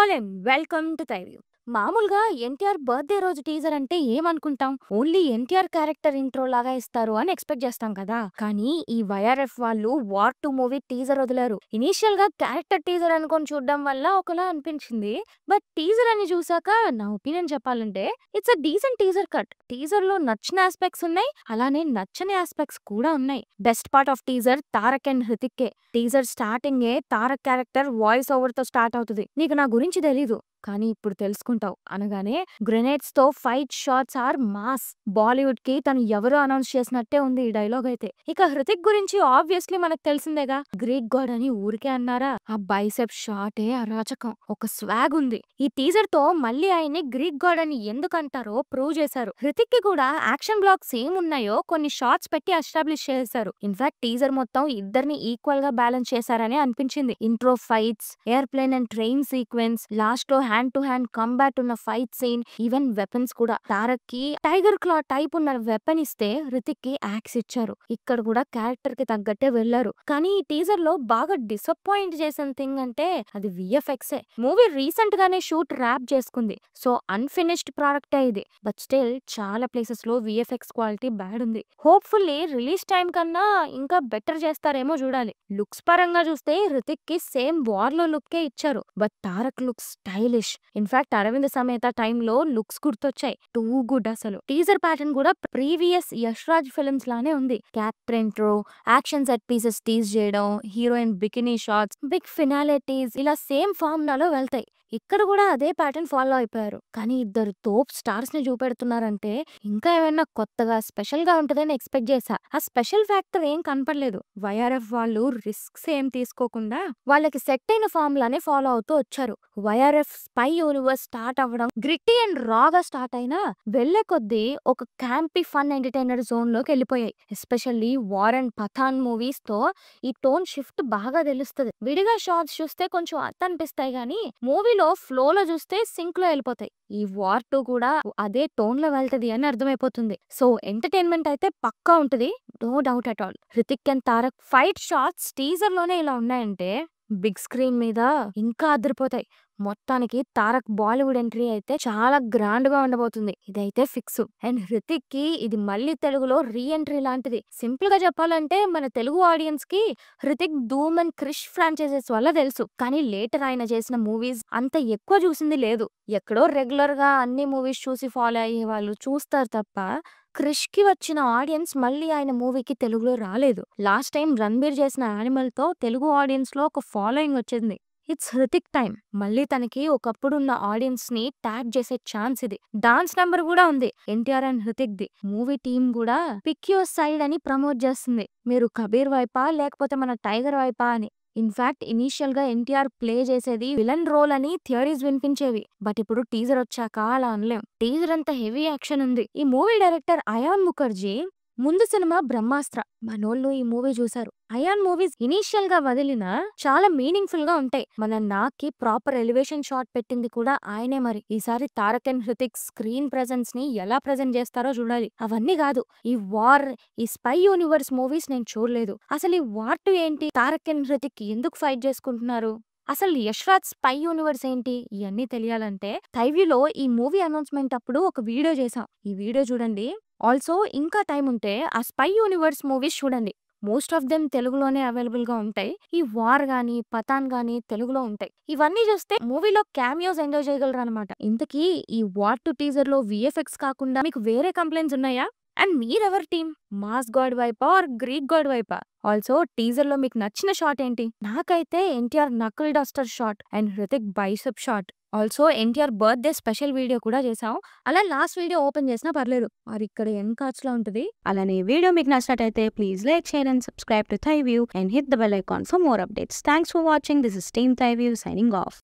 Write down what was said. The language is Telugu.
All and welcome to థైవ్యూ. మామూలుగా ఎన్టీఆర్ బర్త్డే రోజు టీజర్ అంటే ఏమనుకుంటాం? ఓన్లీ ఎన్టీఆర్ క్యారెక్టర్ ఇంట్రో లాగా ఇస్తారు అని ఎక్స్పెక్ట్ చేస్తాం కదా. కానీ ఈ వైఆర్ఎఫ్ వాళ్ళు వార్ 2 మూవీ టీజర్ వదిలారు. ఇనీషియల్ గా క్యారెక్టర్ టీజర్ అనుకొని చూడడం వల్ల ఒకలా అనిపించింది. బట్ టీజర్ అని చూసాక నా ఒపీనియన్ చెప్పాలంటే it's a decent teaser cut. Teaser లో నచ్చిన ఆస్పెక్ట్స్ ఉన్నాయి, అలానే నచ్చని ఆస్పెక్ట్స్ కూడా ఉన్నాయి. Best part of teaser Tarak and Hrithik. Teaser starting Tarak character voice over తో స్టార్ట్ అవుతుంది. నీకు నా గురించి తెలీదు కానీ ఇప్పుడు తెలుసుకుంటావు అనగానే గ్రెనేడ్స్ తో fight shots are mass. Bollywood కి తను ఎవరు అనౌన్స్ చేసినట్టే ఉంది ఈ డైలాగ్ అయితే. ఇక హృతిక్ గురించి ఆబ్వియస్లీ మనకు తెలిసిందేగా, గ్రీక్ గాడ్ అని ఊరికే అన్నారా? ఆ బైసెప్ షాటే అరాచకం, ఒక స్వాగ్ ఉంది. ఈ టీజర్ తో మళ్ళీ ఆయన్ని గ్రీక్ గాడ్ అని ఎందుకు అంటారో ప్రూవ్ చేశారు. హృతిక్ కి కూడా యాక్షన్ బ్లాక్స్ ఏం ఉన్నాయో కొన్ని షార్ట్స్ పెట్టి ఎస్టాబ్లిష్ చేశారు. ఇన్ఫాక్ట్ టీజర్ మొత్తం ఇద్దరిని ఈక్వల్ గా బ్యాలెన్స్ చేశారని అనిపించింది. Intro fights, airplane and train sequence, last లో హ్యాండ్ టు హ్యాండ్ కంబాట్ ఉన్న ఫైట్ సీన్, ఈవెన్ వెపన్స్ కూడా. తారక్ కి టైగర్ క్లా టైప్ ఉన్న వెపన్ ఇస్తే హృతిక్ కి యాక్స్ ఇచ్చారు. ఇక్కడ కూడా క్యారెక్టర్ కి తగ్గట్టే వెళ్లారు. కానీ ఈ టీజర్ లో బాగా డిసప్పాయింట్ చేసిన థింగ్ అంటే అది విఎఫ్ఎక్స్. మూవీ రీసెంట్ గానే షూట్ ర్యాప్ చేసుకుంది, సో అన్ఫినిష్డ్ ప్రోడక్ట్ ఇది. బట్ స్టిల్ చాలా ప్లేసెస్ లో విఎఫ్ఎక్స్ క్వాలిటీ బ్యాడ్ ఉంది. హోప్ఫుల్లీ రిలీజ్ టైం కన్నా ఇంకా బెటర్ చేస్తారేమో చూడాలి. లుక్స్ పరంగా చూస్తే హృతిక్ కి సేమ్ వార్ లో లుక్కే ఇచ్చారు, but Tarak looks stylish. In fact Aravind Sametha టైంలో లుక్స్ గుర్తొచ్చాయి. టూ గుడ్ అసలు. టీజర్ ప్యాటర్న్ కూడా ప్రీవియస్ యష్ రాజ్ ఫిల్మ్స్ లానే ఉంది. Kat intro, action set pieces tease చేయడం, heroine bikini shots, big finalities ఇలా సేమ్ ఫార్ములాలో వెళ్తాయి. ఇక్కడ కూడా అదే ప్యాటర్న్ ఫాలో అయిపోయారు. కానీ ఇద్దరు తోప్ స్టార్స్ ని చూపెడుతున్నారంటే ఇంకా ఏమైనా కొత్తగా స్పెషల్ గా ఉంటుందని ఎక్స్పెక్ట్ చేశా. ఆ స్పెషల్ ఫ్యాక్టర్ ఏం కనపడలేదు. వైఆర్ఎఫ్ వాళ్ళు రిస్క్స్ ఏం తీసుకోకుండా వాళ్ళకి సెట్ అయిన ఫార్ములానే ఫాలో అవుతూ వచ్చారు. వైఆర్ఎఫ్ స్పై యూనివర్స్ స్టార్ట్ అవ్వడం గ్రిట్టి అండ్ రాగా స్టార్ట్ అయినా వెళ్లే కొద్దీ ఒక క్యాంపీ ఫన్ ఎంటర్టైనర్ జోన్ లోకి వెళ్ళిపోయాయి. Especially War and Pathaan movies తో ఈ టోన్ షిఫ్ట్ బాగా తెలుస్తుంది. విడిగా షార్ట్స్ చూస్తే కొంచెం అర్థం అనిపిస్తాయి గానీ మూవీలో ఫ్లోలో చూస్తే సింక్ లో వెళ్ళిపోతాయి. ఈ వార్ 2 కూడా అదే టోన్ లో వెళ్తది అని అర్థమైపోతుంది. సో ఎంటర్టైన్మెంట్ అయితే పక్కా ఉంటది, no doubt at all. Hrithik and Tarak fight shots teaser లోనే ఇలా ఉన్నాయంటే బిగ్ స్క్రీన్ మీద ఇంకా అదిరిపోతాయి. మొత్తానికి తారక్ బాలీవుడ్ ఎంట్రీ అయితే చాలా గ్రాండ్ గా ఉండబోతుంది, ఇదైతే ఫిక్స్. అండ్ హృతిక్ కి ఇది మళ్ళీ తెలుగులో రీ ఎంట్రీ లాంటిది. సింపుల్ గా చెప్పాలంటే మన తెలుగు ఆడియన్స్ కి హృతిక్ ధూమ్ అండ్ క్రిష్ ఫ్రాంచైజెస్ వల్ల తెలుసు, కానీ లేటర్ ఆయన చేసిన మూవీస్ అంత ఎక్కువ చూసింది లేదు. ఎక్కడో రెగ్యులర్ గా అన్ని మూవీస్ చూసి ఫాలో అయ్యే వాళ్ళు చూస్తారు తప్ప క్రిష్ కి వచ్చిన ఆడియన్స్ మళ్ళీ ఆయన మూవీకి తెలుగులో రాలేదు. లాస్ట్ టైం రణబీర్ చేసిన యానిమల్ తో తెలుగు ఆడియన్స్ లో ఒక ఫాలోయింగ్ వచ్చింది. It's Hrithik time. మళ్ళీ తనకి ఒకప్పుడున్న ఆడియన్స్ ని ట్యాగ్ చేసే ఛాన్స్ ఇది. డాన్స్ నెంబర్ కూడా ఉంది NTR and Hrithik the. Movie team కూడా పిక్ యువర్ సైడ్ అని ప్రమోట్ చేస్తుంది. మీరు కబీర్ వైపా లేకపోతే మన టైగర్ వైపా అని. ఇన్ఫాక్ట్ ఇనీషియల్ గా ఎన్టీఆర్ ప్లే చేసేది విలన్ రోల్ అని థియరీస్ వినిపించేవి. బట్ ఇప్పుడు టీజర్ వచ్చాక అలా అనలేం. టీజర్ అంత హెవీ యాక్షన్ ఉంది. ఈ మూవీ డైరెక్టర్ అయాన్ ముఖర్జీ ముందు సినిమా బ్రహ్మాస్త్ర మనోళ్ళు ఈ మూవీ చూసారు. అయాన్ మూవీస్ ఇనీషియల్ గా వదిలిన చాలా మీనింగ్ఫుల్ గా ఉంటాయి. మన నాకి ప్రాపర్ ఎలివేషన్ షాట్ పెట్టింది కూడా ఆయనే. మరి ఈసారి Tarak and Hrithik screen presence ని ఎలా ప్రెజెంట్ చేస్తారో చూడాలి. అవన్నీ కాదు, ఈ వార్, ఈ స్పై యూనివర్స్ మూవీస్ నేను చూడలేదు. అసలు ఈ వార్ 2 ఏంటి, తారక్ అండ్ హృతిక్ ఎందుకు ఫైట్ చేసుకుంటున్నారు, అసలు యష్ రాజ్ స్పై యూనివర్స్ ఏంటి, ఇవన్నీ తెలియాలంటే థైవ్యూలో ఈ మూవీ అనౌన్స్మెంట్ అప్పుడు ఒక వీడియో చేసాం, ఈ వీడియో చూడండి. ఆల్సో ఇంకా టైం ఉంటే ఆ స్పై యూనివర్స్ మూవీస్ చూడండి. మోస్ట్ ఆఫ్ దెమ్ తెలుగులోనే అవైలబుల్ గా ఉంటాయి. ఈ వార్ గానీ పఠాన్ గానీ తెలుగులో ఉంటాయి. ఇవన్నీ చూస్తే మూవీలో క్యామియోస్ ఎంజాయ్ చేయగలరు అనమాట. ఇంతకీ ఈ వార్ 2 టీజర్ లో విఎఫ్ఎక్స్ కాకుండా మీకు వేరే కంప్లైంట్స్ ఉన్నాయా? అండ్ మీరెవరి టీమ్, మాస్ గాడ్ వైపా ఆర్ గ్రీక్ గాడ్ వైపా? ఆల్సో టీజర్ లో మీకు నచ్చిన షాట్ ఏంటి? నాకైతే NTR knuckle duster shot and Hrithik bicep shot. Also NTR birthday special video కూడా చేసాం. అలా లాస్ట్ వీడియో ఓపెన్ చేసినా పర్లేదు, మరి ఇక్కడ ఎండ్ కార్డ్స్ లో ఉంటుంది. అలానే వీడియో మీకు నచ్చినట్టయితే please like, share and subscribe to థైవ్యూ and hit the bell icon for more updates. Thanks for watching. This is team థైవ్యూ signing off.